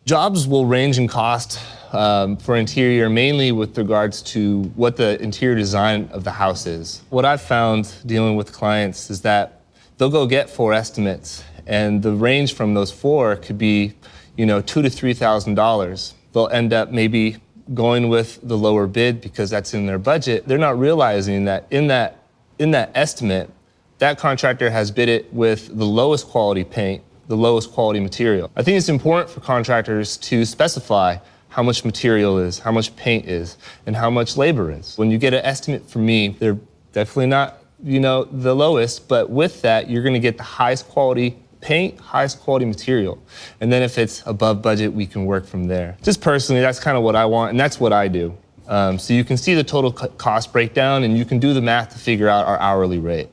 Jobs will range in cost for interior, mainly with regards to what the interior design of the house is. What I've found dealing with clients is that they'll go get 4 estimates, and the range from those 4 could be, $2,000 to $3,000. They'll end up maybe going with the lower bid because that's in their budget. They're not realizing that in that estimate, that contractor has bid it with the lowest quality paint, the lowest quality material. I think it's important for contractors to specify how much material is, how much paint is, and how much labor is. When you get an estimate from me, they're definitely not, the lowest, but with that, you're gonna get the highest quality paint, highest quality material. And then if it's above budget, we can work from there. Just personally, that's kind of what I want, and that's what I do. So you can see the total cost breakdown, and you can do the math to figure out our hourly rate.